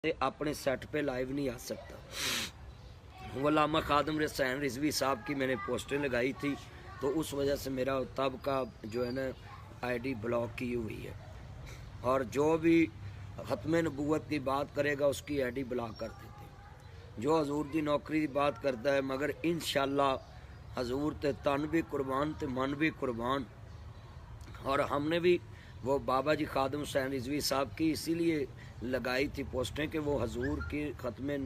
अपने सेट पे लाइव नहीं आ सकता। वो लामा खादम हुसैन रिजवी साहब की मैंने पोस्टें लगाई थी, तो उस वजह से मेरा तब का जो है ना आईडी ब्लॉक की हुई है। और जो भी ख़त्म नबूवत की बात करेगा उसकी आईडी ब्लॉक कर देते। जो हजूर की नौकरी की बात करता है, मगर इंशाअल्लाह हजूर ते तन भी कुर्बान ते मन भी कुर्बान। और हमने भी वो बाबा जी खादम हुसैन रिजवी साहब की इसीलिए लगाई थी पोस्टें कि वो हजूर की ख़त्म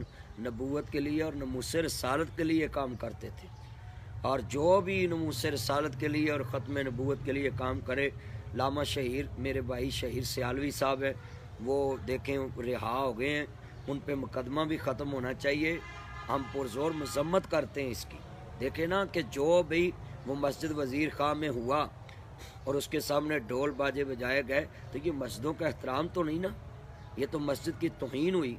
नबूवत के लिए और नमूस रसालत के लिए काम करते थे। और जो भी नमूस रसालत के लिए और ख़त्म नबूवत के लिए काम करे, लामा शहीर मेरे भाई शहीर सियालवी साहब है, वो देखें रिहा हो गए हैं, उन पे मुकदमा भी ख़त्म होना चाहिए। हम पुरज़ोर मज़म्मत करते हैं इसकी। देखें ना कि जो भी वो मस्जिद वज़ीर खां में हुआ और उसके सामने ढोल बाजे बजाए गए, तो ये मस्जिदों का एहतराम तो नहीं ना, ये तो मस्जिद की तौहीन हुई।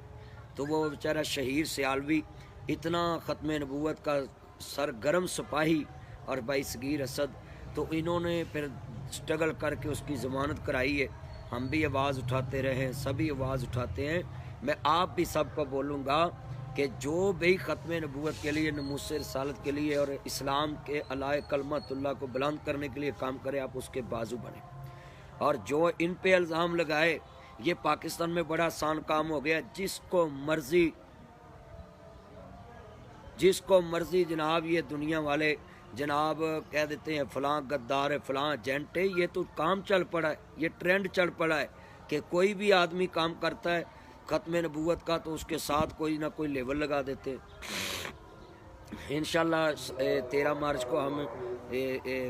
तो वो बेचारा शहीर सियालवी इतना ख़त्म नबूवत का सरगर्म सिपाही और भाई सगीर असद, तो इन्होंने फिर स्ट्रगल करके उसकी ज़मानत कराई है। हम भी आवाज़ उठाते रहे, सभी आवाज़ उठाते हैं। मैं आप भी सबको बोलूँगा कि जो भी ख़त्म नबूवत के लिए, नमूस रसालत के लिए और इस्लाम के अलाए कलमतुल्लाह को बुलंद करने के लिए काम करे, आप उसके बाजू बने। और जो इन पे इल्ज़ाम लगाए, ये पाकिस्तान में बड़ा आसान काम हो गया। जिसको मर्जी जनाब ये दुनिया वाले जनाब कह देते हैं फ़लाँ गद्दार है, फ़लाँ एजेंट है। ये तो काम चल पड़ा है, ये ट्रेंड चल पड़ा है कि कोई भी आदमी काम करता है ख़त्म नबूवत का, तो उसके साथ कोई ना कोई लेवल लगा देते। इंशाअल्लाह 13 मार्च को हम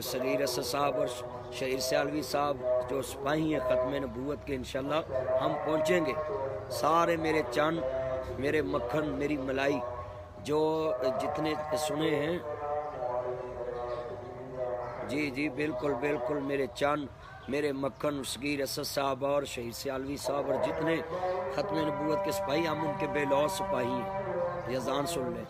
सगीर असद साहब और शहीर सियालवी साहब जो सिपाही हैं ख़त्म नबूवत के, इंशाअल्लाह हम पहुँचेंगे। सारे मेरे चन, मेरे मक्खन, मेरी मलाई जो जितने सुने हैं, जी जी बिल्कुल बिल्कुल, मेरे चन, मेरे मक्खन सगीर असद साहब और शहीद सियालवी साहब और जितने ख़त्म नबूवत के सिपाही, हम उनके बेलौस सिपाही हैं। ये अज़ान सुन लें।